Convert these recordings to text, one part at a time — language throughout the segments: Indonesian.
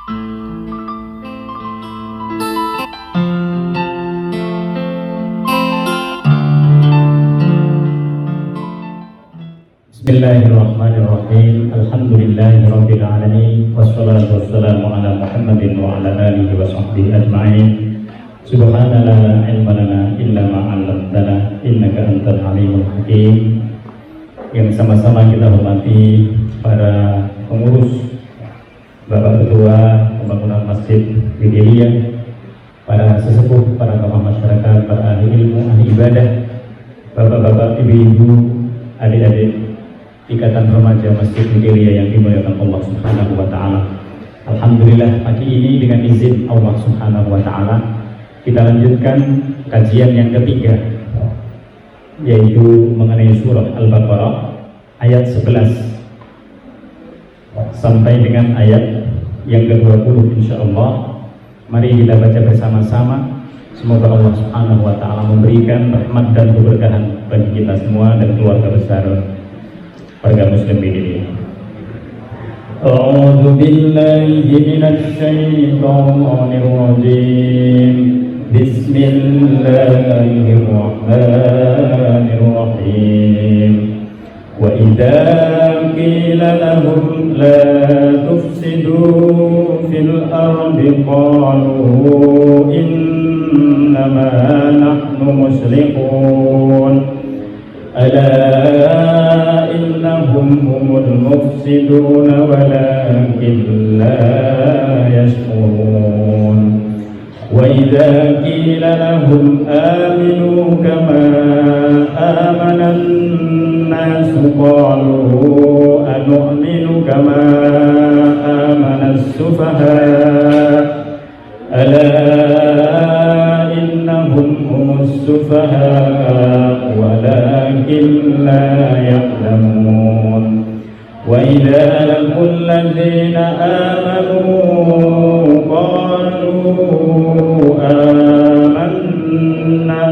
Bismillahirrahmanirrahim. Alhamdulillahirabbil alamin wassalatu wassalamu ala Muhammadin wa ala alihi wa sahbihi ajma'in. Subhanallah la ilma lana illa ma 'allamtana innaka antal alimul hakim. Yang sama-sama kita hormati para pengurus, Bapak Ketua Pembangunan Masjid Widilia, para sesepuh, para tokoh masyarakat, para ahli ilmu, ahli ibadah, bapak-bapak, ibu-ibu, adik-adik Ikatan Remaja Masjid Widilia yang dimuliakan Allah Subhanahu wa taala. Alhamdulillah, pagi ini dengan izin Allah Subhanahu wa taala kita lanjutkan kajian yang ketiga, yaitu mengenai surah Al-Baqarah ayat 11 sampai dengan ayat yang ke-20 insyaallah. Mari kita baca bersama-sama. Semoga Allah Subhanahu wa taala memberikan rahmat dan keberkahan bagi kita semua dan keluarga besar warga muslim ini. A'udzu billahi minasy syaithanir rajim. Bismillahirrahmanirrahim. Wa idza qila lahum la tufsidu fil ardi qalu innama nahnu muslihun. ألا إنهم هم المفسدون ولكن لا يشعرون وإذا قيل لهم آمنوا كما آمن الناس قالوا أنؤمن كما آمن السفهاء ألا إنهم هم السفهاء ولكن لا يعلمون وإذا لقوا الذين آمنوا قالوا آمنا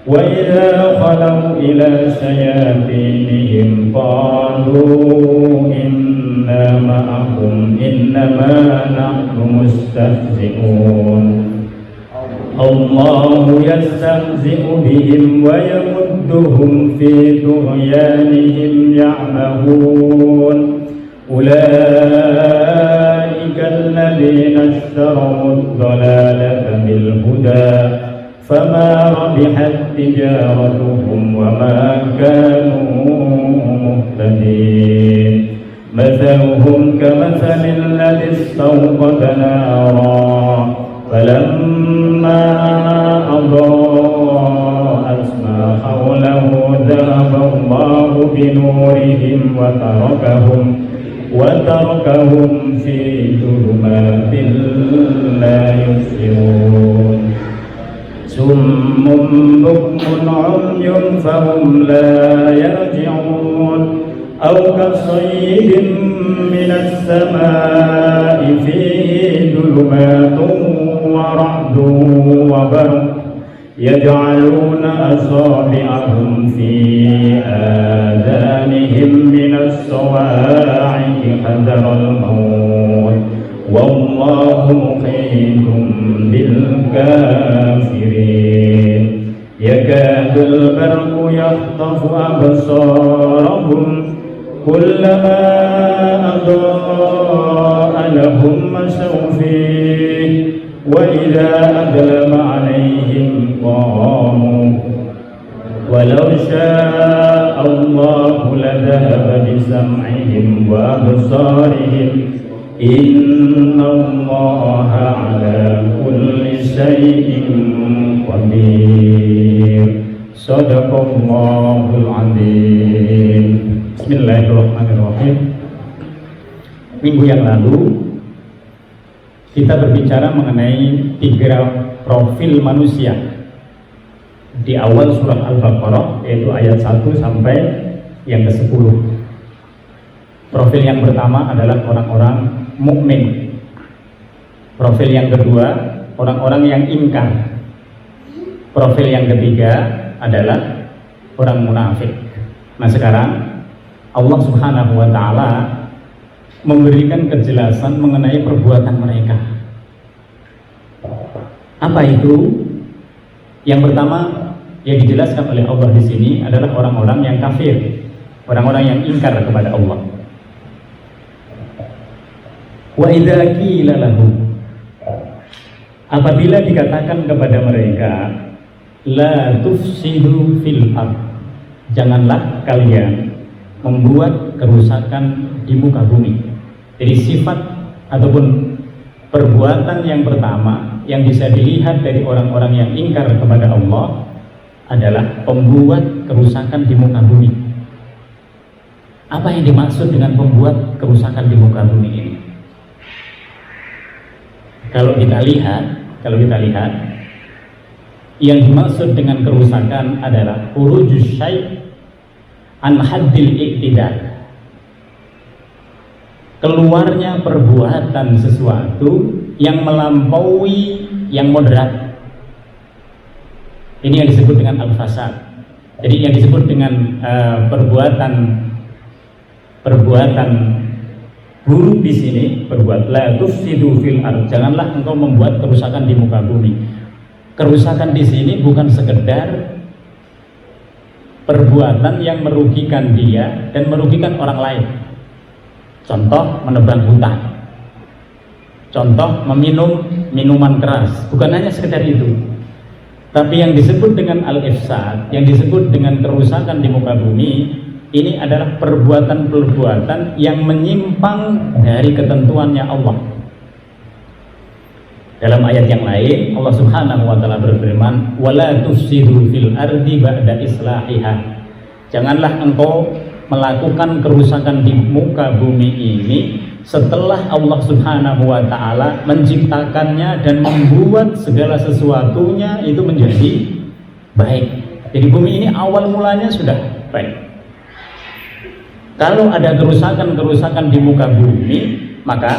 وإذا خلوا إلى شياطينهم قالوا إنا معكم إنما نحن مستهزئون الله يستهزئ بهم ويمدهم في طغيانهم يعمهون أولئك الذين اشتروا الضلالة بالهدى فما ربحت تجارتهم وما كانوا مهتدين مثلهم كمثل الذي استوقد نارا فلما أضاءت ما حوله ذهب الله بنورهم وتركهم في ظلمات لا يبصرون صم بكم عمي فهم لا يرجعون أو كصيب من السماء فيه ظلمات ورعد وبرق يجعلون أصابعهم في آذانهم من الصواعق حذر الموت والله محيط بالكافرين يكاد البرق يخطف أبصارهم كلما أضاء لهم مشوا فيه وإذا أظلم عليهم قاموا ولو شاء الله لذهب بسمعهم وأبصارهم إن الله على كل شيء قدير صدق الله العظيم. Bismillahirrahmanirrahim. Minggu yang lalu kita berbicara mengenai 3 profil manusia di awal surah Al-Baqarah, yaitu ayat 1 sampai yang ke-10. Profil yang pertama adalah orang-orang mukmin. Profil yang kedua orang-orang yang ingkar. Profil yang ketiga adalah orang munafik. Nah, sekarang Allah Subhanahu wa taala memberikan kejelasan mengenai perbuatan mereka. Apa itu? Yang pertama yang dijelaskan oleh Allah di sini adalah orang-orang yang kafir, orang-orang yang ingkar kepada Allah. Wa idza qila lahum, apabila dikatakan kepada mereka, la tufsidu fil ard, janganlah kalian membuat kerusakan di muka bumi. Jadi sifat ataupun perbuatan yang pertama yang bisa dilihat dari orang-orang yang ingkar kepada Allah adalah pembuat kerusakan di muka bumi. Apa yang dimaksud dengan pembuat kerusakan di muka bumi ini? Kalau kita lihat yang dimaksud dengan kerusakan adalah khurujus syai' an haddil iktidal, keluarnya perbuatan sesuatu yang melampaui yang moderat. Ini yang disebut dengan al-fasad. Jadi yang disebut dengan perbuatan buruk di sini, berbuat la tufsidu fil ard, janganlah engkau membuat kerusakan di muka bumi. Kerusakan di sini bukan sekedar perbuatan yang merugikan dia dan merugikan orang lain. Contoh menebang hutan, contoh meminum minuman keras, bukan hanya sekedar itu. Tapi yang disebut dengan al-ifsad, yang disebut dengan kerusakan di muka bumi, ini adalah perbuatan-perbuatan yang menyimpang dari ketentuannya Allah. Dalam ayat yang lain, Allah Subhanahu wa taala berfirman, "Wala tufsidu fil ardi ba'da islahiha." Janganlah engkau melakukan kerusakan di muka bumi ini setelah Allah Subhanahu wa taala menciptakannya dan membuat segala sesuatunya itu menjadi baik. Jadi bumi ini awal mulanya sudah baik. Kalau ada kerusakan-kerusakan di muka bumi, maka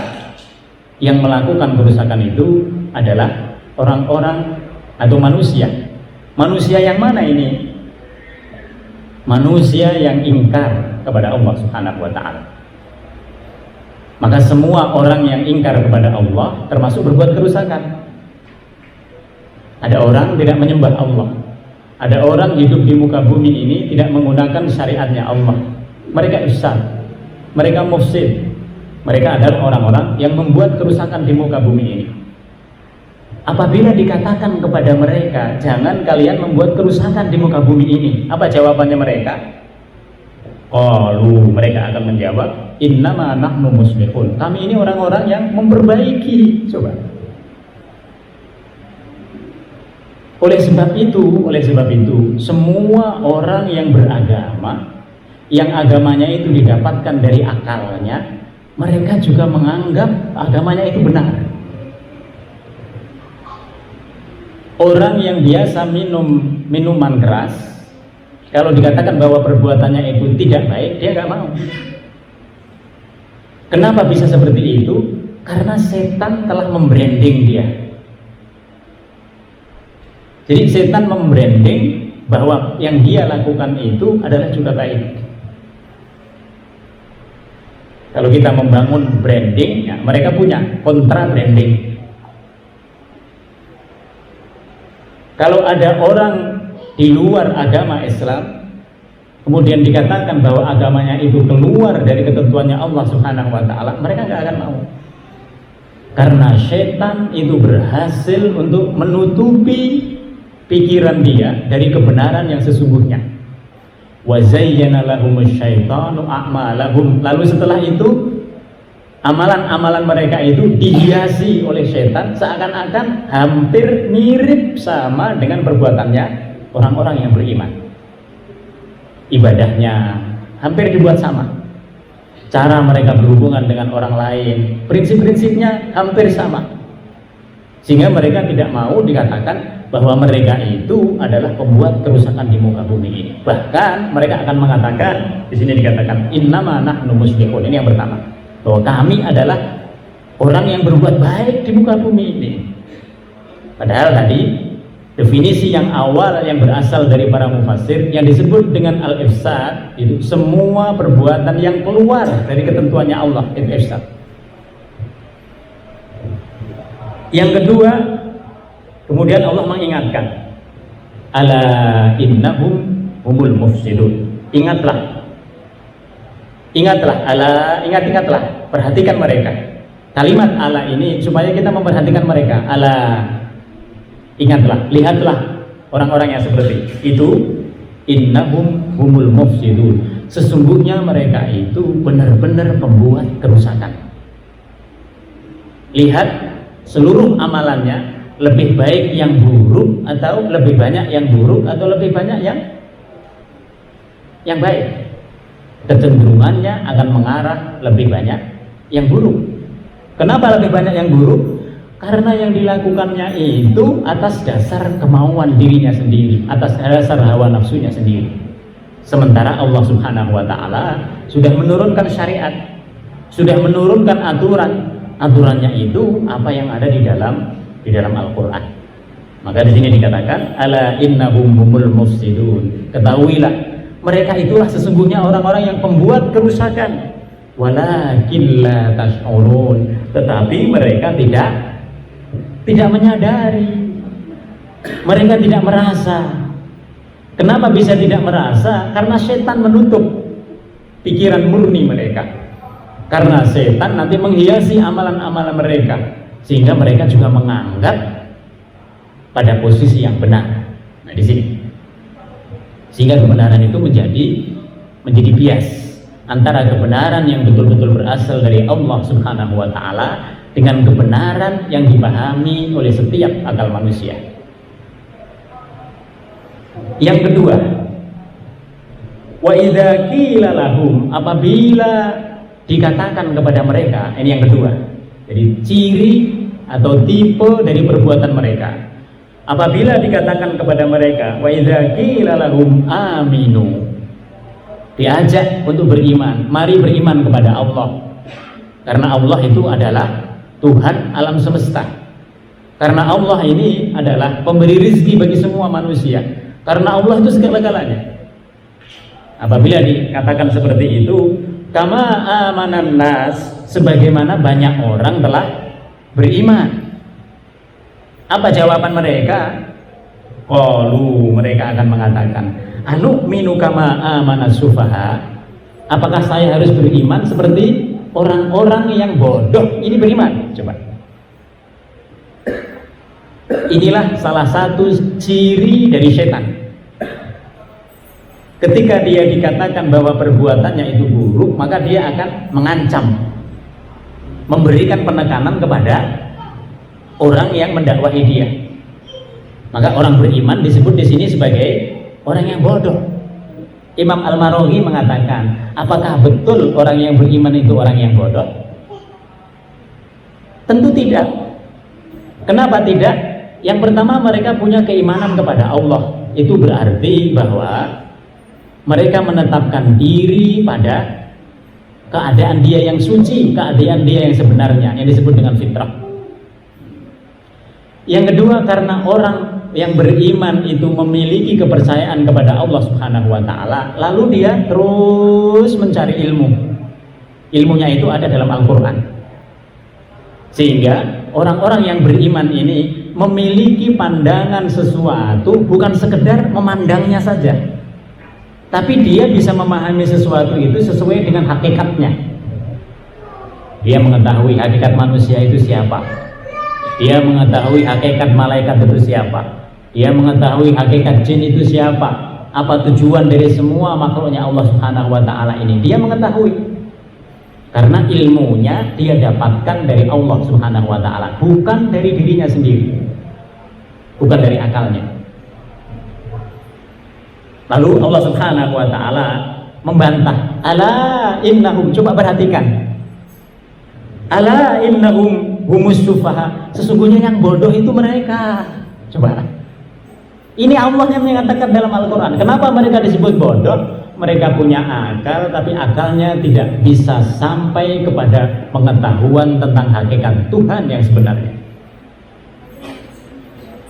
yang melakukan kerusakan itu adalah orang-orang atau manusia. Manusia yang mana ini? Manusia yang ingkar kepada Allah Subhanahu wa taala. Maka semua orang yang ingkar kepada Allah termasuk berbuat kerusakan. Ada orang tidak menyembah Allah. Ada orang hidup di muka bumi ini tidak menggunakan syariatnya Allah. Mereka ifsad, mereka mufsid. Mereka adalah orang-orang yang membuat kerusakan di muka bumi ini. Apabila dikatakan kepada mereka, jangan kalian membuat kerusakan di muka bumi ini, apa jawabannya mereka? Mereka akan menjawab, innama nahnu muslihun. Kami ini orang-orang yang memperbaiki. Coba. Oleh sebab itu, semua orang yang beragama, yang agamanya itu didapatkan dari akalnya, mereka juga menganggap agamanya itu benar. Orang yang biasa minum minuman keras, kalau dikatakan bahwa perbuatannya itu tidak baik, dia nggak mau. Kenapa bisa seperti itu? Karena setan telah membranding dia. Jadi setan membranding bahwa yang dia lakukan itu adalah juga baik. Kalau kita membangun branding, ya, mereka punya kontra branding. Kalau ada orang di luar agama Islam, kemudian dikatakan bahwa agamanya itu keluar dari ketentuannya Allah Subhanahu wa taala, mereka nggak akan mau. Karena setan itu berhasil untuk menutupi pikiran dia dari kebenaran yang sesungguhnya. Wa zayyana lahumus syaitanu a'malahum. Lalu setelah itu amalan-amalan mereka itu dihiasi oleh setan seakan-akan hampir mirip sama dengan perbuatannya orang-orang yang beriman. Ibadahnya hampir dibuat sama. Cara mereka berhubungan dengan orang lain, prinsip-prinsipnya hampir sama. Sehingga mereka tidak mau dikatakan bahwa mereka itu adalah pembuat kerusakan di muka bumi ini. Bahkan mereka akan mengatakan, di sini dikatakan innama nahnu muslihun. Ini yang pertama, bahwa kami adalah orang yang berbuat baik di muka bumi ini. Padahal tadi Definisi yang awal yang berasal dari para mufassir yang disebut dengan al-ifsad itu semua perbuatan yang keluar dari ketentuannya Allah, itu ifsad. Yang kedua, kemudian Allah mengingatkan, ala innahum humul mufsidun. Ingatlah, ingatlah, perhatikan mereka. Kalimat ala ini supaya kita memperhatikan mereka. Ala, ingatlah, lihatlah orang-orang yang seperti itu. Innahum humul mufsidun. Sesungguhnya mereka itu benar-benar pembuat kerusakan. Lihat seluruh amalannya, lebih baik yang buruk atau lebih banyak yang buruk atau lebih banyak yang baik. Kecenderungannya akan mengarah lebih banyak yang buruk. Kenapa lebih banyak yang buruk? Karena yang dilakukannya itu atas dasar kemauan dirinya sendiri, atas dasar hawa nafsunya sendiri. Sementara Allah Subhanahu wa taala sudah menurunkan syariat, sudah menurunkan aturan. Aturannya itu apa yang ada di dalam Al-Qur'an. Maka di sini dikatakan ala innahum humul mufsidun. Ketahuilah, mereka itulah sesungguhnya orang-orang yang pembuat kerusakan. Walakin la tash'urun. Tetapi mereka tidak menyadari, mereka tidak merasa. Kenapa bisa tidak merasa? Karena setan menutup pikiran murni mereka. Karena setan nanti menghiasi amalan-amalan mereka, sehingga mereka juga menganggap pada posisi yang benar. Nah di sini, sehingga kebenaran itu menjadi bias antara kebenaran yang betul-betul berasal dari Allah Subhanahu wa taala dengan kebenaran yang dipahami oleh setiap akal manusia. Yang kedua, wa idza qila lahum, apabila dikatakan kepada mereka, ini yang kedua. Jadi ciri atau tipe dari perbuatan mereka. Apabila dikatakan kepada mereka, wa idza qila lahum aminu, diajak untuk beriman, mari beriman kepada Allah. Karena Allah itu adalah Tuhan alam semesta. Karena Allah ini adalah pemberi rezeki bagi semua manusia. Karena Allah itu segala-galanya. Apabila dikatakan seperti itu, kama amanan nas, sebagaimana banyak orang telah beriman. Apa jawaban mereka? Qalu, mereka akan mengatakan, anu'minu kama amanas sufaha. Apakah saya harus beriman seperti orang-orang yang bodoh ini beriman? Coba. Inilah salah satu ciri dari setan. Ketika dia dikatakan bahwa perbuatannya itu buruk, maka dia akan mengancam, memberikan penekanan kepada orang yang mendakwahi dia. Maka orang beriman disebut di sini sebagai orang yang bodoh. Imam Al-Maraghi mengatakan, apakah betul orang yang beriman itu orang yang bodoh? Tentu tidak. Kenapa tidak? Yang pertama, mereka punya keimanan kepada Allah. Itu berarti bahwa mereka menetapkan diri pada keadaan dia yang suci, keadaan dia yang sebenarnya, yang disebut dengan fitrah. Yang kedua, karena orang yang beriman itu memiliki kepercayaan kepada Allah Subhanahu wa taala, lalu dia terus mencari ilmu. Ilmunya itu ada dalam Al-Qur'an. Sehingga orang-orang yang beriman ini memiliki pandangan sesuatu bukan sekedar memandangnya saja, tapi dia bisa memahami sesuatu itu sesuai dengan hakikatnya. Dia mengetahui hakikat manusia itu siapa, dia mengetahui hakikat malaikat itu siapa, dia mengetahui hakikat jin itu siapa, apa tujuan dari semua makhluknya Allah Subhanahu wa taala ini, dia mengetahui. Karena ilmunya dia dapatkan dari Allah Subhanahu wa taala, bukan dari dirinya sendiri, bukan dari akalnya. Lalu Allah Subhanahu wa taala membantah, ala innahum, coba perhatikan, ala innahum humus sufaha, sesungguhnya yang bodoh itu mereka. Coba, ini Allah yang mengatakan dalam Al-Quran. Kenapa mereka disebut bodoh? Mereka punya akal, tapi akalnya tidak bisa sampai kepada pengetahuan tentang hakikat Tuhan yang sebenarnya.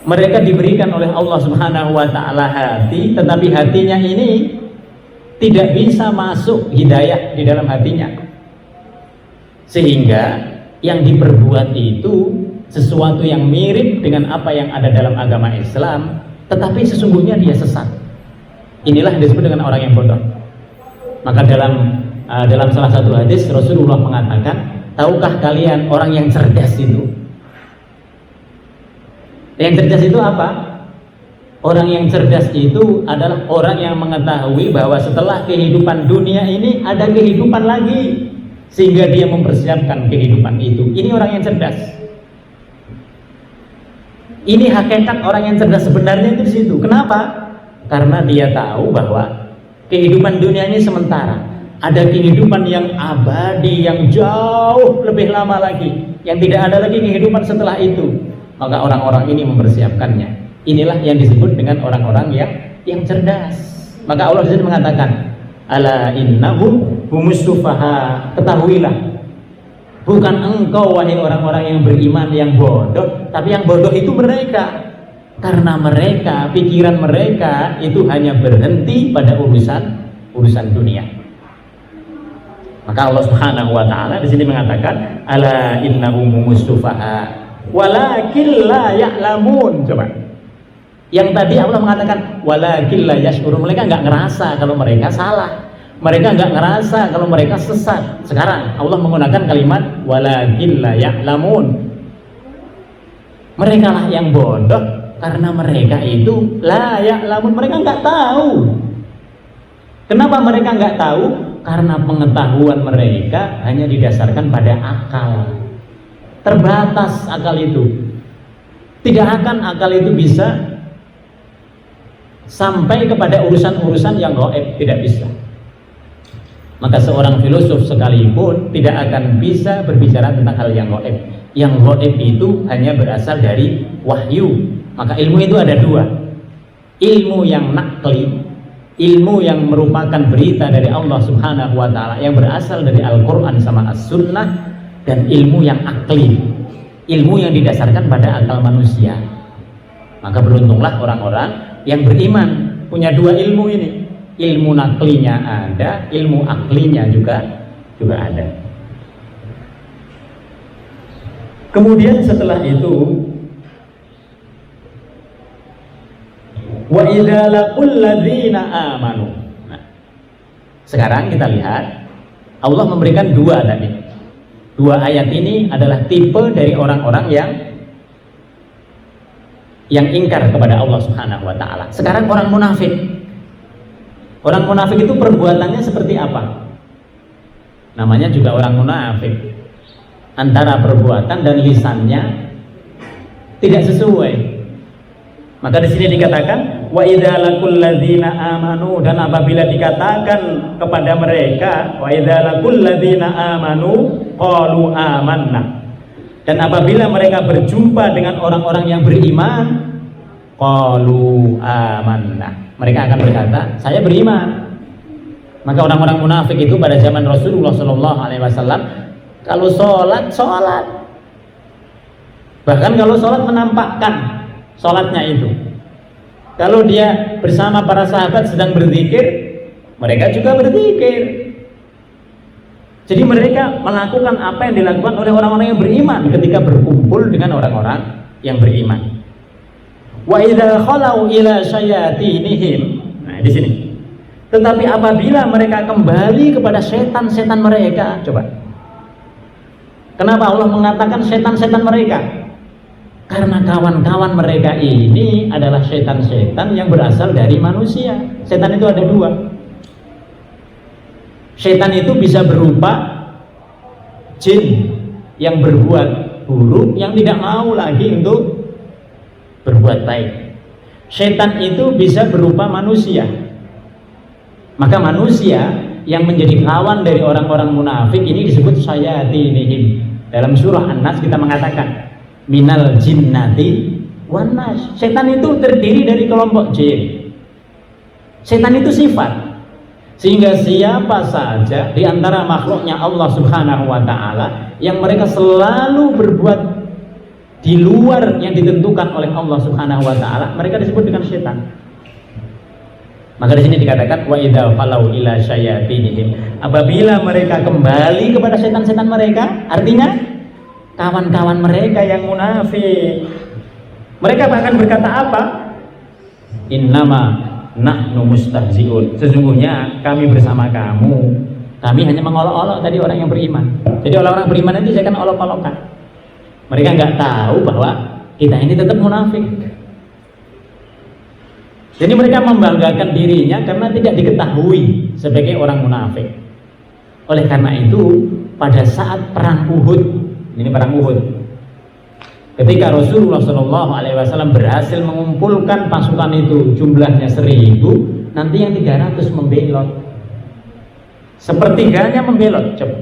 Mereka diberikan oleh Allah Subhanahu wa taala hati, tetapi hatinya ini tidak bisa masuk hidayah di dalam hatinya. Sehingga yang diperbuat itu sesuatu yang mirip dengan apa yang ada dalam agama Islam, tetapi sesungguhnya dia sesat. Inilah yang disebut dengan orang yang bodoh. Maka dalam salah satu hadis Rasulullah mengatakan, tahukah kalian orang yang cerdas itu? Yang cerdas itu apa? Orang yang cerdas itu adalah orang yang mengetahui bahwa setelah kehidupan dunia ini ada kehidupan lagi, sehingga dia mempersiapkan kehidupan itu. Ini orang yang cerdas. Ini hakikat orang yang cerdas sebenarnya itu di situ. Kenapa? Karena dia tahu bahwa kehidupan dunia ini sementara. Ada kehidupan yang abadi, yang jauh lebih lama lagi, yang tidak ada lagi kehidupan setelah itu. Maka orang-orang ini mempersiapkannya. Inilah yang disebut dengan orang-orang yang cerdas. Maka Allah di sini mengatakan, ala innahum humus sufaha, ketahuilah, bukan engkau wahai orang-orang yang beriman yang bodoh, tapi yang bodoh itu mereka. Karena mereka, pikiran mereka itu hanya berhenti pada urusan dunia. Maka Allah Subhanahu wa taala di sini mengatakan, ala innahum humus sufaha walakin la ya'lamun. Coba. Yang tadi Allah mengatakan walakin la yash'urun, mereka enggak ngerasa kalau mereka salah. Mereka enggak ngerasa kalau mereka sesat. Sekarang Allah menggunakan kalimat walakin la ya'lamun. Mereka lah yang bodoh karena mereka itu la ya'lamun, mereka enggak tahu. Kenapa mereka enggak tahu? Karena pengetahuan mereka hanya didasarkan pada akal. Terbatas akal itu. Tidak akan akal itu bisa sampai kepada urusan-urusan yang gaib, tidak bisa. Maka seorang filosof sekalipun tidak akan bisa berbicara tentang hal yang gaib. Yang gaib itu hanya berasal dari wahyu. Maka ilmu itu ada dua. Ilmu yang nakli, ilmu yang merupakan berita dari Allah Subhanahu wa taala yang berasal dari Al-Qur'an sama As-Sunnah, dan ilmu yang akli, ilmu yang didasarkan pada akal manusia. Maka beruntunglah orang-orang yang beriman, punya dua ilmu ini. Ilmu naklinya ada, ilmu aklinya juga ada. Kemudian setelah itu, wa idza laqul ladzina amanu. Nah, sekarang kita lihat Allah memberikan dua tadi. Dua ayat ini adalah tipe dari orang-orang yang ingkar kepada Allah Subhanahu wa taala. Sekarang orang munafik. Orang munafik itu perbuatannya seperti apa? Namanya juga orang munafik. Antara perbuatan dan lisannya tidak sesuai. Maka di sini dikatakan wa idza laqul ladzina amanu, dan apabila dikatakan kepada mereka wa idza laqul ladzina amanu qalu amanna, dan apabila mereka berjumpa dengan orang-orang yang beriman, qalu amanna, mereka akan berkata saya beriman. Maka orang-orang munafik itu pada zaman Rasulullah SAW, kalau sholat, bahkan kalau sholat menampakkan sholatnya itu. Kalau dia bersama para sahabat sedang berzikir, mereka juga berzikir. Jadi mereka melakukan apa yang dilakukan oleh orang-orang yang beriman ketika berkumpul dengan orang-orang yang beriman. Wa idza khalau ila syayatinihim. Nah, di sini. Tetapi apabila mereka kembali kepada setan-setan mereka, coba. Kenapa Allah mengatakan setan-setan mereka? Karena kawan-kawan mereka ini adalah setan-setan yang berasal dari manusia. Setan itu ada dua. Setan itu bisa berupa jin yang berbuat buruk, yang tidak mau lagi untuk berbuat baik. Setan itu bisa berupa manusia. Maka manusia yang menjadi kawan dari orang-orang munafik ini disebut syayatinihim. Dalam surah An-Nas kita mengatakan minal jinnati wan nas. Setan itu terdiri dari kelompok jin. Setan itu sifat. Sehingga siapa saja di antara makhluknya Allah Subhanahu wa taala yang mereka selalu berbuat di luar yang ditentukan oleh Allah Subhanahu wa taala, mereka disebut dengan setan. Maka di sini dikatakan wa idza falau ila syayatinihim, apabila mereka kembali kepada setan-setan mereka, artinya kawan-kawan mereka yang munafik, mereka akan berkata apa? Innama nahnu mustahzi'un, sesungguhnya kami bersama kamu, kami hanya mengolok-olok tadi orang yang beriman. Jadi orang-orang beriman itu saya kan olok-olokan. Mereka nggak tahu bahwa kita ini tetap munafik. Jadi mereka membanggakan dirinya karena tidak diketahui sebagai orang munafik. Oleh karena itu, pada saat perang Uhud, ini perang Uhud, ketika Rasulullah SAW berhasil mengumpulkan pasukan itu jumlahnya 1000, nanti yang 300 membelot, sepertiganya membelot. Coba.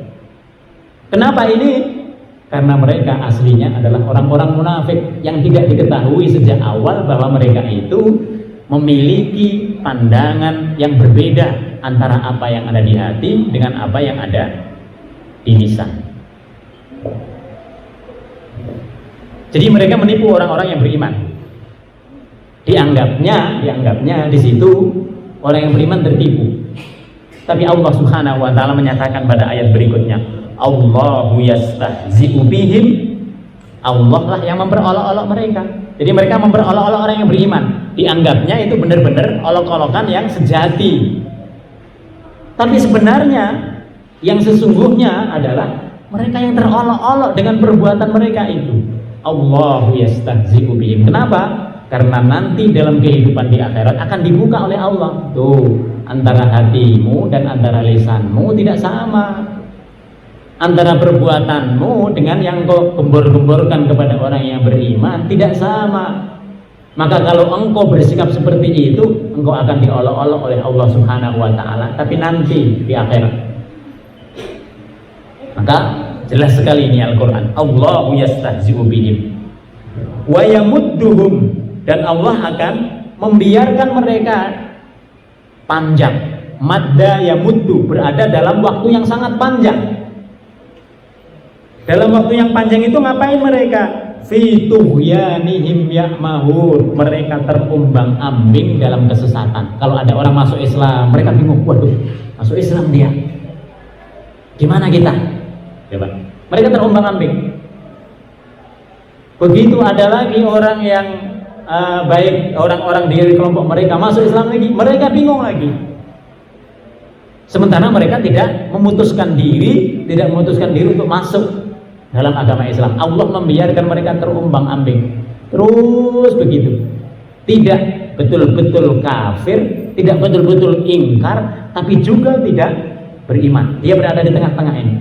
Kenapa ini? Karena mereka aslinya adalah orang-orang munafik yang tidak diketahui sejak awal bahwa mereka itu memiliki pandangan yang berbeda antara apa yang ada di hati dengan apa yang ada di lisan. Jadi mereka menipu orang-orang yang beriman. Dianggapnya di situ orang yang beriman tertipu. Tapi Allah Subhanahu wa taala menyatakan pada ayat berikutnya, Allahu yastahzi'u bihim. Allah lah yang memperolok-olok mereka. Jadi mereka memperolok-olok orang yang beriman. Dianggapnya itu benar-benar olok-olokan yang sejati. Tapi sebenarnya yang sesungguhnya adalah mereka yang terolok-olok dengan perbuatan mereka itu. Allahu yastahzi'u bihim. Kenapa? Karena nanti dalam kehidupan di akhirat akan dibuka oleh Allah. Tuh, antara hatimu dan antara lisanmu tidak sama. Antara perbuatanmu dengan yang kau gembor-gemborkan kepada orang yang beriman tidak sama. Maka kalau engkau bersikap seperti itu, engkau akan diolok-olok oleh Allah Subhanahu wa taala, tapi nanti di akhirat. Maka jelas sekali ini Al-Qur'an. Allahu yastahzi'u bihim wa yamudduhum, dan Allah akan membiarkan mereka panjang. Madda yamuddu, berada dalam waktu yang sangat panjang. Dalam waktu yang panjang itu ngapain mereka? Fi tughyanihim ya'mahun, mereka terumbang ambing dalam kesesatan. Kalau ada orang masuk Islam, mereka bingung, waduh, masuk Islam dia, gimana kita? Coba. Mereka terumbang ambing. Begitu ada lagi orang yang baik, orang-orang di kelompok mereka masuk Islam lagi, mereka bingung lagi. Sementara mereka tidak memutuskan diri untuk masuk dalam agama Islam. Allah membiarkan mereka terumbang-ambing terus begitu, tidak betul-betul kafir, tidak betul-betul ingkar, tapi juga tidak beriman. Dia berada di tengah-tengah ini.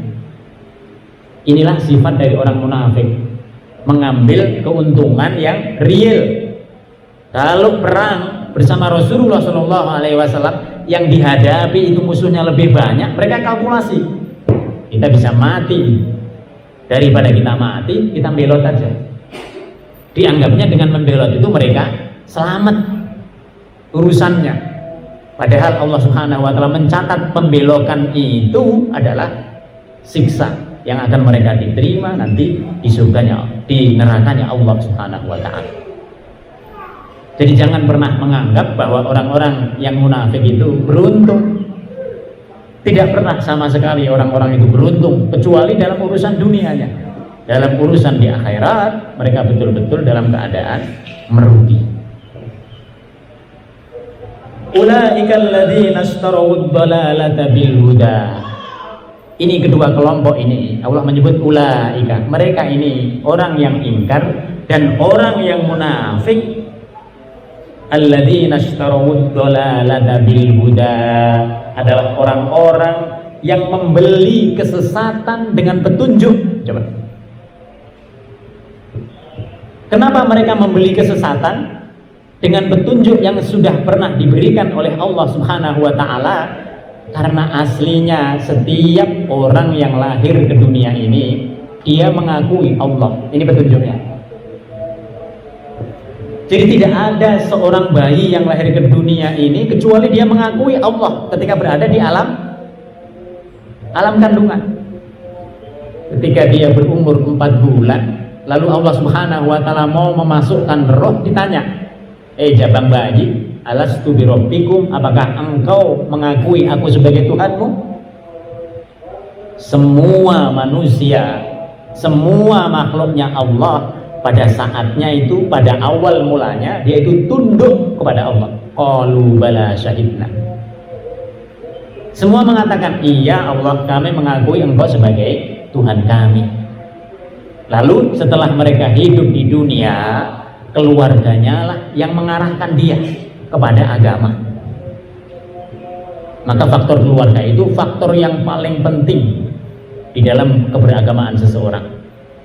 Inilah sifat dari orang munafik, mengambil keuntungan yang real. Kalau perang bersama Rasulullah SAW yang dihadapi itu musuhnya lebih banyak, mereka kalkulasi, kita bisa mati, daripada kita mati, kita belot aja. Dianggapnya dengan membelot itu mereka selamat urusannya. Padahal Allah Subhanahu wa taala mencatat pembelokan itu adalah siksa yang akan mereka diterima nanti di surganya, di nerakanya Allah Subhanahu wa taala. Jadi jangan pernah menganggap bahwa orang-orang yang munafik itu beruntung. Tidak pernah sama sekali orang-orang itu beruntung, kecuali dalam urusan dunianya. Dalam urusan di akhirat, mereka betul-betul dalam keadaan merugi. Ulaikal ladzina ishtarawud dhalalata bil huda. Ini kedua kelompok ini Allah menyebut ulaika. Mereka ini orang yang ingkar dan orang yang munafik. Alladzina ishtarawud dhalalata bil huda adalah orang-orang yang membeli kesesatan dengan petunjuk. Coba. Kenapa mereka membeli kesesatan dengan petunjuk yang sudah pernah diberikan oleh Allah Subhanahu wa taala? Karena aslinya setiap orang yang lahir ke dunia ini, dia mengakui Allah. Ini petunjuknya. Jadi tidak ada seorang bayi yang lahir ke dunia ini kecuali dia mengakui Allah ketika berada di alam kandungan. Ketika dia berumur 4 bulan, lalu Allah Subhanahu wa taala mau memasukkan roh, ditanya, jabang bayi, alastu birabbikum, apakah engkau mengakui aku sebagai Tuhanmu? Semua manusia, semua makhluknya Allah pada saatnya itu, pada awal mulanya dia itu tunduk kepada Allah. Qalu bala syahidna. Semua mengatakan, iya Allah, kami mengakui engkau sebagai Tuhan kami. Lalu setelah mereka hidup di dunia, keluarganya lah yang mengarahkan dia kepada agama. Maka faktor keluarga itu faktor yang paling penting di dalam keberagamaan seseorang.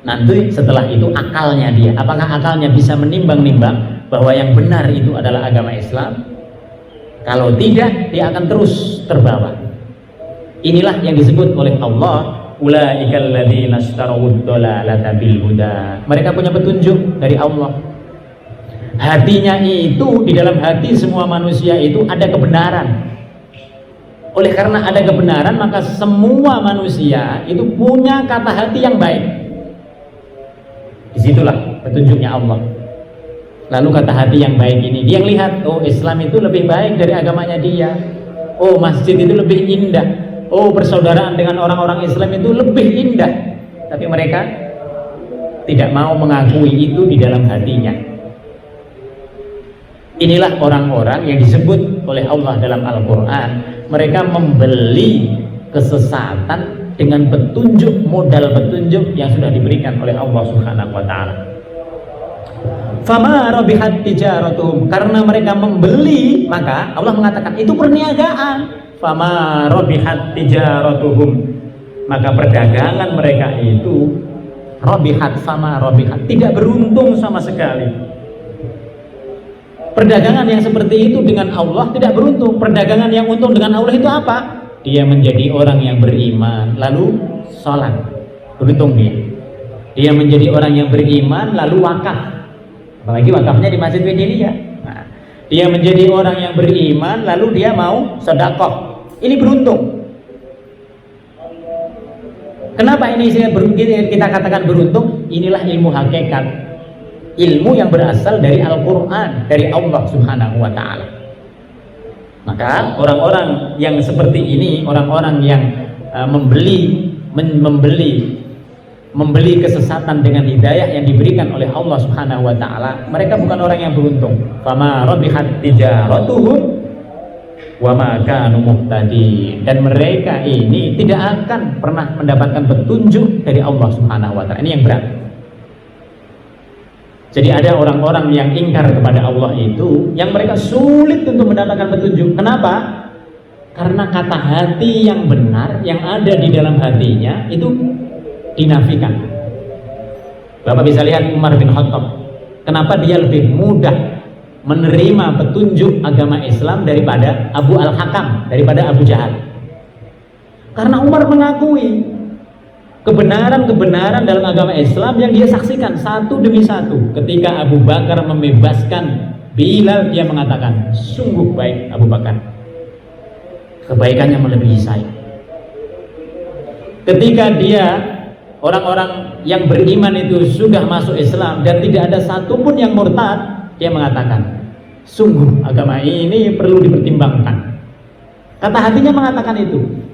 Nanti setelah itu akalnya dia, apakah akalnya bisa menimbang-nimbang bahwa yang benar itu adalah agama Islam? Kalau tidak, dia akan terus terbawa. Inilah yang disebut oleh Allah, ulaikal ladzina ishtarawud dhalalata bil huda. Mereka punya petunjuk dari Allah. Hatinya itu, di dalam hati semua manusia itu ada kebenaran. Oleh karena ada kebenaran, maka semua manusia itu punya kata hati yang baik. Disitulah petunjuknya Allah. Lalu kata hati yang baik ini, dia lihat, oh Islam itu lebih baik dari agamanya dia. Oh masjid itu lebih indah. Oh persaudaraan dengan orang-orang Islam itu lebih indah. Tapi mereka tidak mau mengakui itu di dalam hatinya. Inilah orang-orang yang disebut oleh Allah dalam Al-Quran, mereka membeli kesesatan dengan petunjuk, modal petunjuk yang sudah diberikan oleh Allah Subhanahu wa taala. Fama rabihat tijaratuhum, karena mereka membeli, maka Allah mengatakan itu perniagaan. Fama rabihat tijaratuhum, maka perdagangan mereka itu rabihat, fama rabihat, tidak beruntung sama sekali. Perdagangan yang seperti itu dengan Allah tidak beruntung. Perdagangan yang untung dengan Allah itu apa? Dia menjadi orang yang beriman lalu sholat, beruntung dia. Dia menjadi orang yang beriman lalu wakaf, apalagi wakafnya di Masjid Widiliyah. Nah, dia menjadi orang yang beriman lalu dia mau sedekah, ini beruntung. Kenapa ini kita katakan beruntung? Inilah ilmu hakikat, ilmu yang berasal dari Al-Quran, dari Allah Subhanahu wa ta'ala. Maka orang-orang yang seperti ini, orang-orang yang membeli kesesatan dengan hidayah yang diberikan oleh Allah Subhanahu wa ta'ala, mereka bukan orang yang beruntung. Fama rabihat tijaratuhum wa ma kanu muhtadin, dan mereka ini tidak akan pernah mendapatkan petunjuk dari Allah Subhanahu wa ta'ala. Ini yang berat. Jadi ada orang-orang yang ingkar kepada Allah itu, yang mereka sulit untuk mendapatkan petunjuk. Kenapa? Karena kata hati yang benar yang ada di dalam hatinya itu dinafikan. Bapak bisa lihat Umar bin Khattab, kenapa dia lebih mudah menerima petunjuk agama Islam daripada Abu Al-Hakam, daripada Abu Jahal. Karena Umar mengakui kebenaran-kebenaran dalam agama Islam yang dia saksikan satu demi satu. Ketika Abu Bakar membebaskan Bilal, dia mengatakan, sungguh baik Abu Bakar, kebaikannya melebihi saya. Ketika dia, orang-orang yang beriman itu sudah masuk Islam dan tidak ada satupun yang murtad, dia mengatakan, sungguh agama ini perlu dipertimbangkan. Kata hatinya mengatakan itu.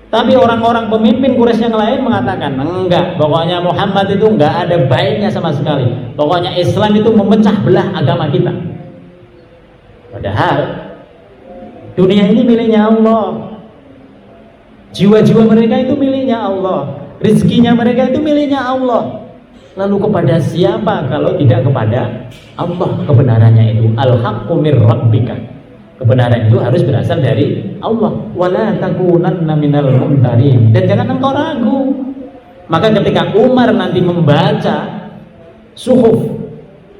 Tapi orang-orang pemimpin Quraisy yang lain mengatakan, enggak, pokoknya Muhammad itu enggak ada baiknya sama sekali. Pokoknya Islam itu memecah belah agama kita. Padahal dunia ini miliknya Allah. Jiwa-jiwa mereka itu miliknya Allah. Rizkinya mereka itu miliknya Allah. Lalu kepada siapa kalau tidak kepada Allah kebenarannya itu? Al-haqqu mir rabbika. Kebenaran itu harus berasal dari Allah. Wala takunanna minal mumtarin, dan jangan engkau ragu. Maka ketika Umar nanti membaca suhuf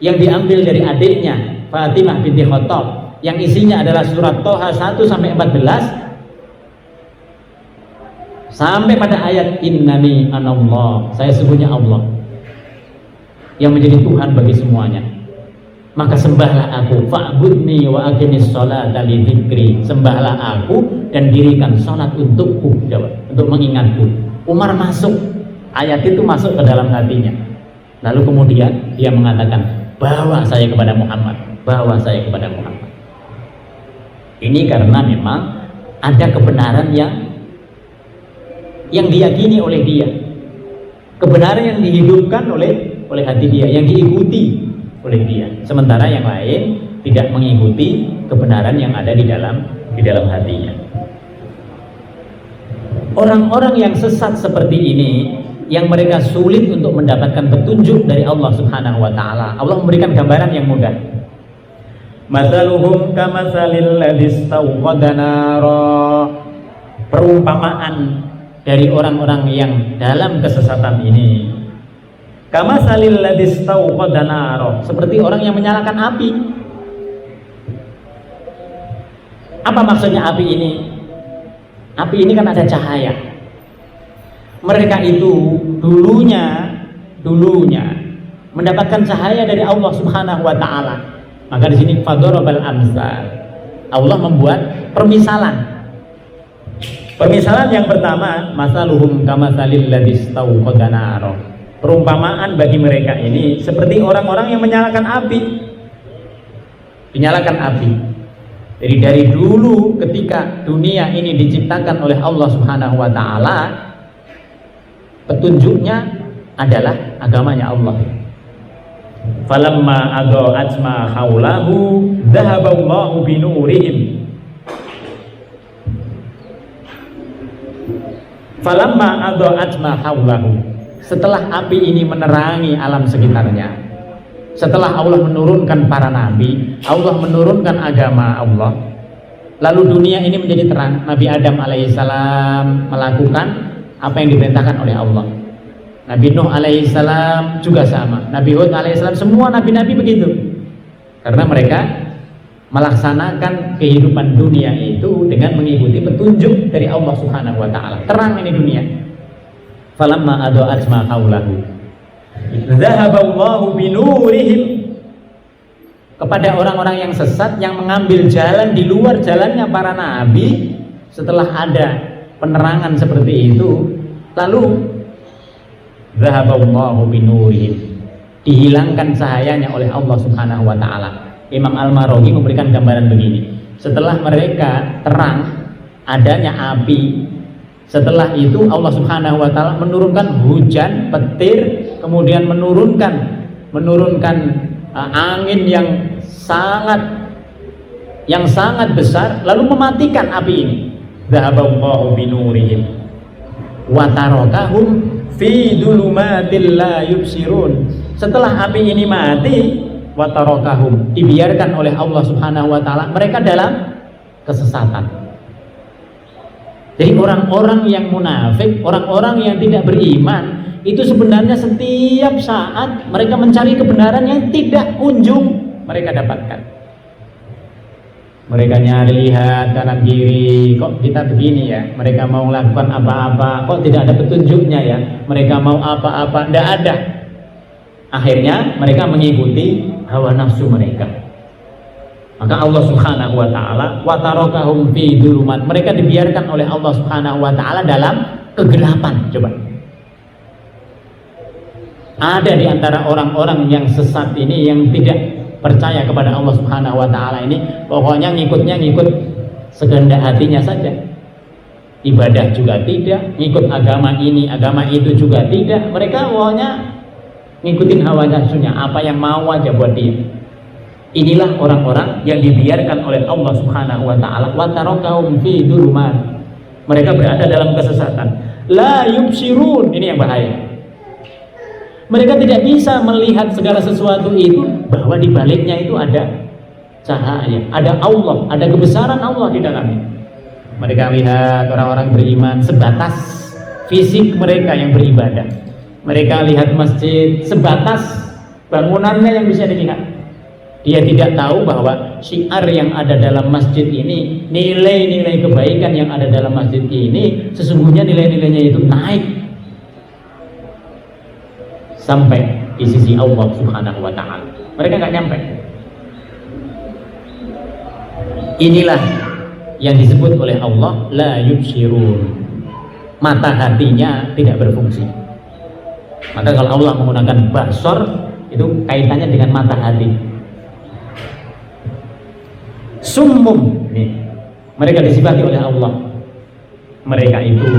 yang diambil dari adiknya Fatimah binti Khattab yang isinya adalah surat Toha 1 sampai 14 sampai pada ayat innani anallah, saya sesungguhnya Allah yang menjadi Tuhan bagi semuanya, maka sembahlah aku, fa'budni wa aqimis sholata li dzikri, sembahlah aku dan dirikan salat untukku, untuk mengingatku. Umar masuk, ayat itu masuk ke dalam hatinya. Lalu kemudian dia mengatakan, bawa saya kepada Muhammad, bawa saya kepada Muhammad. Ini karena memang ada kebenaran yang diyakini oleh dia, kebenaran yang dihidupkan oleh hati dia, yang diikuti oleh dia. Sementara yang lain tidak mengikuti kebenaran yang ada di dalam hatinya. Orang-orang yang sesat seperti ini, yang mereka sulit untuk mendapatkan petunjuk dari Allah Subhanahu wa taala, Allah memberikan gambaran yang mudah. Matsaluhum kamatsalil ladzi istawqada nara. Perumpamaan dari orang-orang yang dalam kesesatan ini, kamatsalil ladzi istawqada nara, seperti orang yang menyalakan api. Apa maksudnya api ini? Api ini kan ada cahaya. Mereka itu dulunya mendapatkan cahaya dari Allah Subhanahu wa taala. Maka di sini fadharabal amsal. Allah membuat permisalan. Permisalan yang pertama, masaluhum kamatsalil ladzi istawqada nara. Perumpamaan bagi mereka ini seperti orang-orang yang menyalakan api. Menyalakan api. Jadi dari dulu ketika dunia ini diciptakan oleh Allah Subhanahu wa taala, petunjuknya adalah agamanya Allah. Falamma adha'at ma haulahu dhahaballahu binurihim. Falamma adha'at ma haulahu. Setelah api ini menerangi alam sekitarnya, setelah Allah menurunkan para nabi, Allah menurunkan agama Allah, lalu dunia ini menjadi terang. Nabi Adam alaihissalam melakukan apa yang diperintahkan oleh Allah. Nabi Nuh alaihissalam juga sama, Nabi Hud alaihissalam, semua nabi-nabi begitu. Karena mereka melaksanakan kehidupan dunia itu dengan mengikuti petunjuk dari Allah Subhanahu wa taala. Terang ini dunia. Falamma adha'at ma haulahu dhahaballahu binurihim. Kepada orang-orang yang sesat, yang mengambil jalan di luar jalannya para nabi, setelah ada penerangan seperti itu, lalu dhahaballahu binurihim, dihilangkan cahayanya oleh Allah Subhanahu wa taala. Imam Al-Maraghi memberikan gambaran begini. Setelah mereka terang adanya api, setelah itu Allah Subhanahu wa taala menurunkan hujan, petir, kemudian menurunkan angin yang sangat besar, lalu mematikan api ini. Dhahaballahu binurihim wa tarakahum fi dhulumatil la yubsirun. Setelah api ini mati, wa tarakahum, dibiarkan oleh Allah Subhanahu wa taala mereka dalam kesesatan. Jadi orang-orang yang munafik, orang-orang yang tidak beriman, itu sebenarnya setiap saat mereka mencari kebenaran yang tidak kunjung mereka dapatkan. Mereka nyari lihat kanan kiri, kok kita begini ya, mereka mau melakukan apa-apa, kok tidak ada petunjuknya ya, mereka mau apa-apa, tidak ada. Akhirnya mereka mengikuti hawa nafsu mereka. Maka Allah Subhanahu wa taala wa tarakahum fi dhulumat, mereka dibiarkan oleh Allah Subhanahu wa taala dalam kegelapan. Coba. Ada di antara orang-orang yang sesat ini yang tidak percaya kepada Allah Subhanahu wa taala ini, pokoknya ngikut sekehendak hatinya saja. Ibadah juga tidak, ngikut agama ini, agama itu juga tidak. Mereka pokoknya ngikutin hawa nafsunya, apa yang mau aja buat dia. Inilah orang-orang yang dibiarkan oleh Allah Subhanahu wa taala wa tarakahum fi dhulumat. Mereka berada dalam kesesatan. La yubsirun, ini yang bahaya. Mereka tidak bisa melihat segala sesuatu itu bahwa di baliknya itu ada cahaya, ada Allah, ada kebesaran Allah di dalamnya. Mereka lihat orang-orang beriman sebatas fisik mereka yang beribadah. Mereka lihat masjid sebatas bangunannya yang bisa dilihat. Dia tidak tahu bahwa syiar yang ada dalam masjid ini, nilai-nilai kebaikan yang ada dalam masjid ini, sesungguhnya nilai-nilainya itu naik sampai di sisi Allah Subhanahu wa ta'ala. Mereka nggak nyampe. Inilah yang disebut oleh Allah la yubsirun. Mata hatinya tidak berfungsi. Maka kalau Allah menggunakan basor, itu kaitannya dengan mata hati. Summum, mereka disifati oleh Allah, mereka itu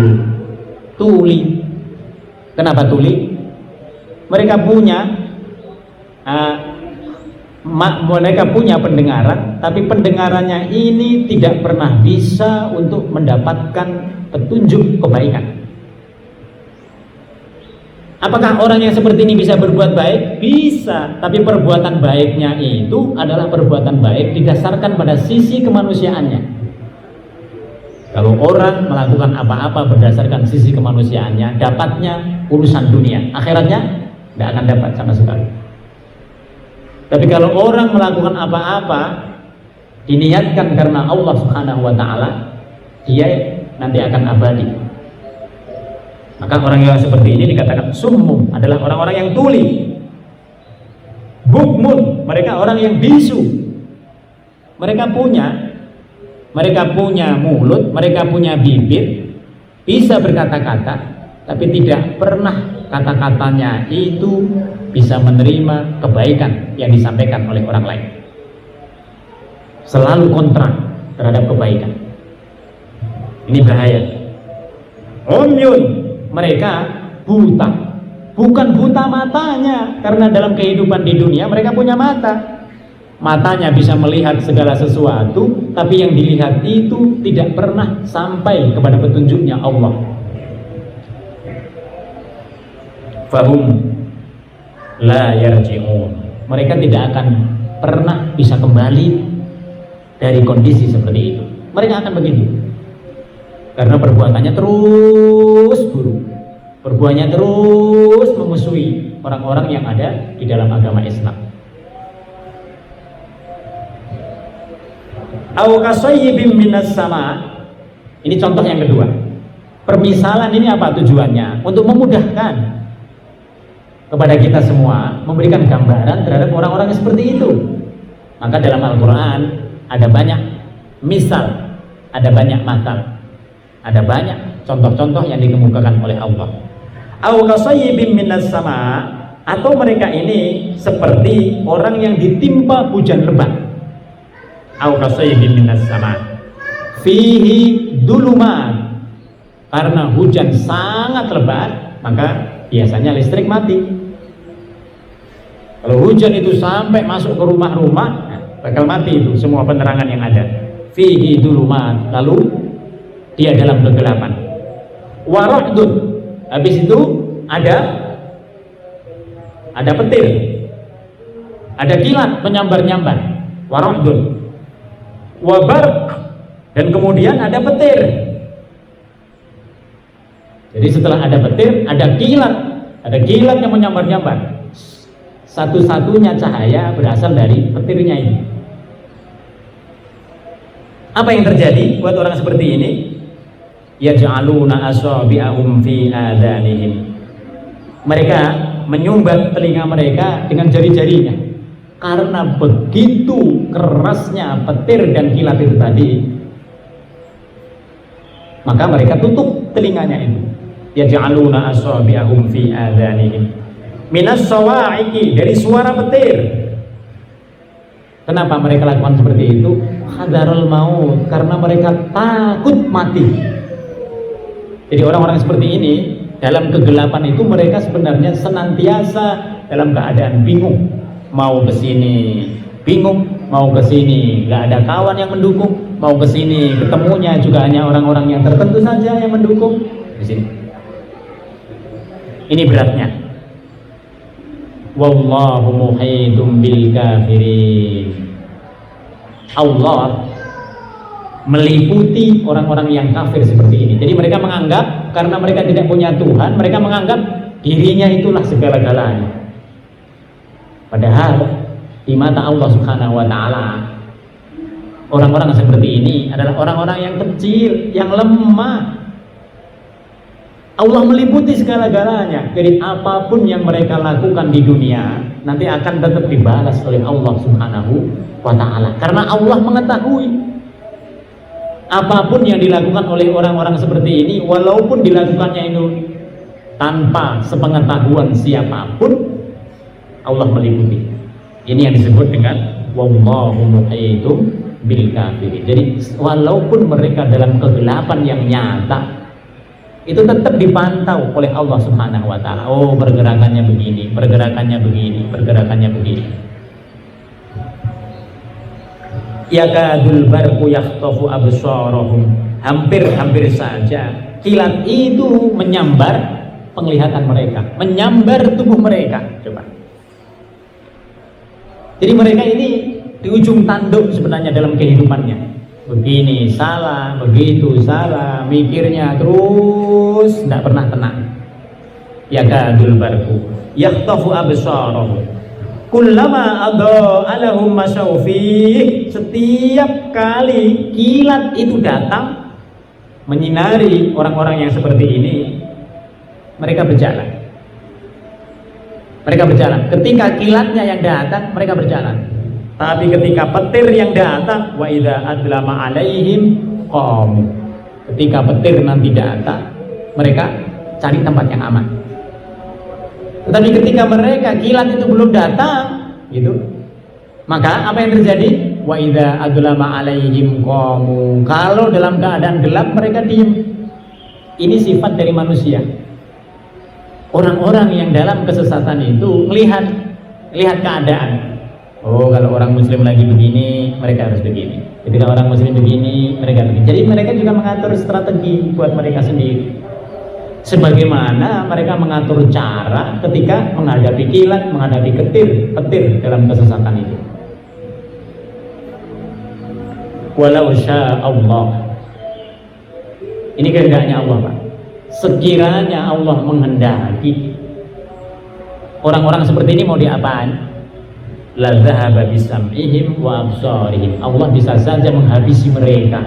tuli. Kenapa tuli? Mereka punya pendengaran, tapi pendengarannya ini tidak pernah bisa untuk mendapatkan petunjuk kebaikan. Apakah orang yang seperti ini bisa berbuat baik? Bisa, tapi perbuatan baiknya itu adalah perbuatan baik didasarkan pada sisi kemanusiaannya. Kalau orang melakukan apa-apa berdasarkan sisi kemanusiaannya, dapatnya urusan dunia, akhiratnya tidak akan dapat sama sekali. Tapi kalau orang melakukan apa-apa diniatkan karena Allah Subhanahu wa Ta'ala, dia nanti akan abadi. Maka orang yang seperti ini dikatakan summum, adalah orang-orang yang tuli. Bukmun, mereka orang yang bisu. Mereka punya mulut, mereka punya bibir, bisa berkata-kata, tapi tidak pernah kata-katanya itu bisa menerima kebaikan yang disampaikan oleh orang lain. Selalu kontra terhadap kebaikan. Ini bahaya. Umyun, mereka buta. Bukan buta matanya, karena dalam kehidupan di dunia mereka punya mata. Matanya bisa melihat segala sesuatu, tapi yang dilihat itu tidak pernah sampai kepada petunjuknya Allah. Fahum la yarji'un, mereka tidak akan pernah bisa kembali dari kondisi seperti itu. Mereka akan begitu karena perbuatannya terus buruk, perbuatannya terus memusuhi orang-orang yang ada di dalam agama Islam. Aw kasayyibin minas sama, ini contoh yang kedua. Permisalan ini apa tujuannya? Untuk memudahkan kepada kita semua, memberikan gambaran terhadap orang-orang yang seperti itu. Maka dalam Al-Quran ada banyak misal, ada banyak matal, ada banyak contoh-contoh yang dikemukakan oleh Allah. Aw kasayyibin minas sama, atau mereka ini seperti orang yang ditimpa hujan lebat. Aw kasayyibin minas sama fihi dulumat, karena hujan sangat lebat maka biasanya listrik mati. Kalau hujan itu sampai masuk ke rumah-rumah, bakal mati itu semua penerangan yang ada. Fihi dulumat, lalu dia dalam kegelapan. Wara'dun, habis itu ada petir, ada kilat menyambar-nyambar. Wara'dun, wabarq, dan kemudian ada petir. Jadi setelah ada petir, ada kilat yang menyambar-nyambar. Satu-satunya cahaya berasal dari petirnya ini. Apa yang terjadi buat orang seperti ini? Yaj'aluna asabi'ahum fi adhanihim, mereka menyumbat telinga mereka dengan jari-jarinya, karena begitu kerasnya petir dan kilat itu tadi. Maka mereka tutup telinganya itu. Yaj'aluna asabi'ahum fi adhanihim minas sawa'iqi, dari suara petir. Kenapa mereka lakukan seperti itu? Hadarul maut, karena mereka takut mati. Jadi orang-orang seperti ini dalam kegelapan itu mereka sebenarnya senantiasa dalam keadaan bingung. Mau ke sini bingung, mau ke sini nggak ada kawan yang mendukung, mau ke sini ketemunya juga hanya orang-orang yang tertentu saja yang mendukung. Di sini. Ini beratnya. Wallahu muhidum bil kafirin. Allah meliputi orang-orang yang kafir seperti ini. Jadi mereka menganggap karena mereka tidak punya Tuhan, mereka menganggap dirinya itulah segala-galanya. Padahal di mata Allah Subhanahu wa Ta'ala, orang-orang seperti ini adalah orang-orang yang kecil, yang lemah. Allah meliputi segala-galanya. Jadi apapun yang mereka lakukan di dunia nanti akan tetap dibalas oleh Allah Subhanahu wa Ta'ala, karena Allah mengetahui apapun yang dilakukan oleh orang-orang seperti ini, walaupun dilakukannya itu tanpa sepengetahuan siapapun, Allah meliputi. Ini yang disebut dengan wallahu muhitum bil kafirin. Jadi walaupun mereka dalam kegelapan yang nyata, itu tetap dipantau oleh Allah Subhanahu wa taala. Oh, pergerakannya begini, pergerakannya begini, pergerakannya begini. Yakadul barqu yakhtafu absarahum. Hampir saja kilat itu menyambar penglihatan mereka, menyambar tubuh mereka. Coba. Jadi mereka ini di ujung tanduk sebenarnya dalam kehidupannya. Begini salah, begitu salah, mikirnya terus tidak pernah tenang. Yakadul barqu yakhtafu absarahum kullama adaa'a lahum masyaw fihi. Setiap kali kilat itu datang menyinari orang-orang yang seperti ini, mereka berjalan. Mereka berjalan. Ketika kilatnya yang datang, mereka berjalan. Tapi ketika petir yang datang, wa idza adlama alaihim qamu. Ketika petir nanti datang, mereka cari tempat yang aman. Tetapi ketika mereka kilat itu belum datang, gitu, maka apa yang terjadi? Wa idza adlama alaihim qamu. Kalau dalam keadaan gelap mereka diam. Ini sifat dari manusia. Orang-orang yang dalam kesesatan itu melihat keadaan. Oh, kalau orang muslim lagi begini, mereka harus begini. Ketika orang muslim begini, mereka begini. Jadi mereka juga mengatur strategi buat mereka sendiri. Sebagaimana mereka mengatur cara ketika menghadapi kilat, menghadapi petir dalam kesesatan itu. Walau syaa Allah. Ini kehendaknya Allah, Pak. Sekiranya Allah menghendaki orang-orang seperti ini mau diapain? La dhahaba bisam'ihim wa absarihim. Allah bisa saja menghabisi mereka.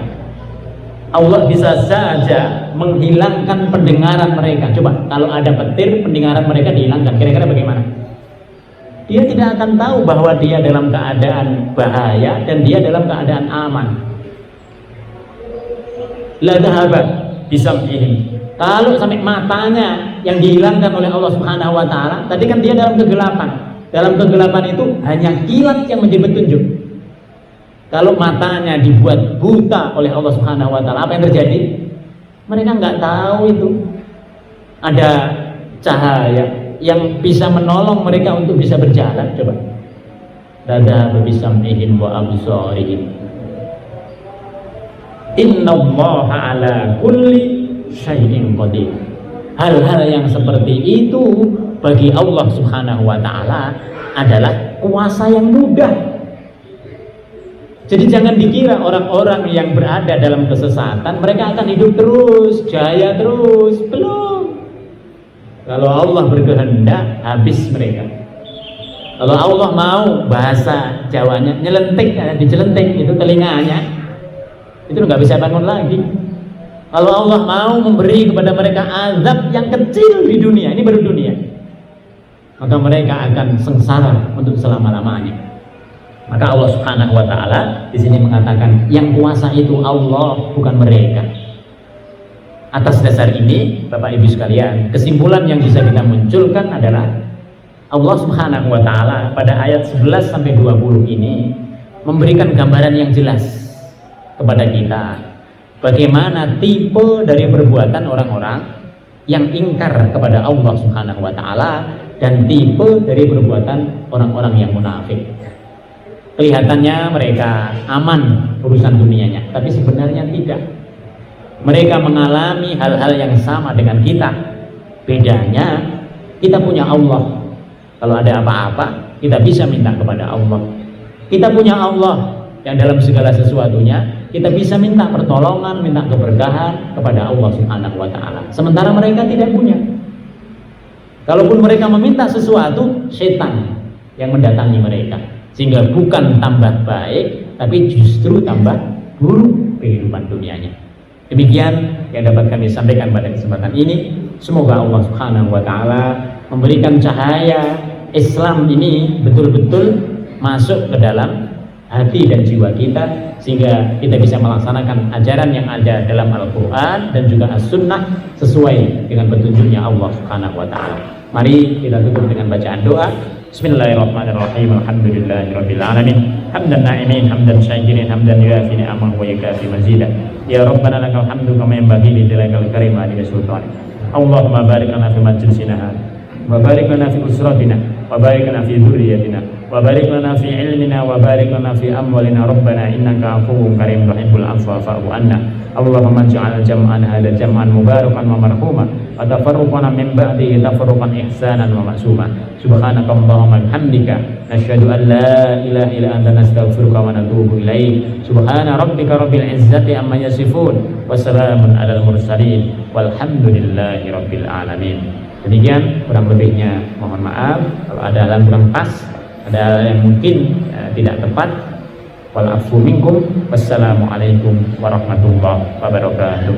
Allah bisa saja menghilangkan pendengaran mereka. Coba kalau ada petir, pendengaran mereka dihilangkan, kira-kira bagaimana? Dia tidak akan tahu bahwa dia dalam keadaan bahaya dan dia dalam keadaan aman. La dhahaba bisam'ihim. Kalau sampai matanya yang dihilangkan oleh Allah Subhanahu wa taala, tadi kan dia dalam kegelapan. Dalam kegelapan itu hanya kilat yang menjadi petunjuk. Kalau matanya dibuat buta oleh Allah Subhanahu wa taala, apa yang terjadi? Mereka nggak tahu itu ada cahaya yang bisa menolong mereka untuk bisa berjalan. Coba. Dada bisam'ihim wa absarihim. Innallaha ala kulli syai'in qadir. Hal-hal yang seperti itu bagi Allah Subhanahu wa taala adalah kuasa yang mudah. Jadi jangan dikira orang-orang yang berada dalam kesesatan mereka akan hidup terus, jaya terus. Belum. Kalau Allah berkehendak, habis mereka. Kalau Allah mau, bahasa Jawanya nyelentik, dicelentik itu telinganya, itu nggak bisa bangun lagi. Kalau Allah mau memberi kepada mereka azab yang kecil di dunia, ini baru dunia, maka mereka akan sengsara untuk selama-lamanya. Maka Allah Subhanahu wa taala di sini mengatakan yang kuasa itu Allah, bukan mereka. Atas dasar ini, Bapak Ibu sekalian, kesimpulan yang bisa kita munculkan adalah Allah Subhanahu wa taala pada ayat 11 sampai 20 ini memberikan gambaran yang jelas kepada kita bagaimana tipe dari perbuatan orang-orang yang ingkar kepada Allah Subhanahu wa taala dan tipe dari perbuatan orang-orang yang munafik. Kelihatannya mereka aman urusan dunianya, tapi sebenarnya tidak. Mereka mengalami hal-hal yang sama dengan kita. Bedanya kita punya Allah. Kalau ada apa-apa, kita bisa minta kepada Allah. Kita punya Allah yang dalam segala sesuatunya kita bisa minta pertolongan, minta keberkahan kepada Allah Subhanahu wa taala. Sementara mereka tidak punya. Kalaupun mereka meminta sesuatu, setan yang mendatangi mereka, sehingga bukan tambah baik tapi justru tambah buruk kehidupan dunianya. Demikian yang dapat kami sampaikan pada kesempatan ini. Semoga Allah Subhanahu wa taala memberikan cahaya Islam ini betul-betul masuk ke dalam hati dan jiwa kita, sehingga kita bisa melaksanakan ajaran yang ada dalam Al-Quran dan juga As-Sunnah sesuai dengan petunjuknya Allah Subhanahu wa Ta'ala. Mari kita tutup dengan bacaan doa. Bismillahirrahmanirrahim. Alhamdulillahirabbil alamin. Hamdan na'imin, hamdan syakirin, hamdan yuafi ni'amahu wa yukafi mazidah. Ya Rabbana lakal hamdu kama yanbaghi li jalalil karim wa li sultanik. Allahumma barik lana fi majlisina hadha wa barik lana fi usratina wa barik lana fi dhurriyyatina wa barik lana fi ilmina wa barik lana fi amwalina. Rabbana innaka afuwwun karim tuhibbul afwa fa'fu anna. Allahumma ij'al jam'ana hadha jam'an mubarakan wa marhuma wa tafarruqana min ba'dihi tafarruqan ihsanan wa ma'suma. Subhanakallahumma bihamdika nasyhadu an la ilaha illa anta nastaghfiruka wa natubu ilaik. Subhana rabbika rabbil izzati amma yasifun wa salamun alal mursalin walhamdulillahi rabbil alamin. Demikian kurang lebihnya, mohon maaf kalau ada hal yang kurang pas, ada hal yang mungkin tidak tepat. Wal afu minkum. Wassalamualaikum warahmatullahi wabarakatuh.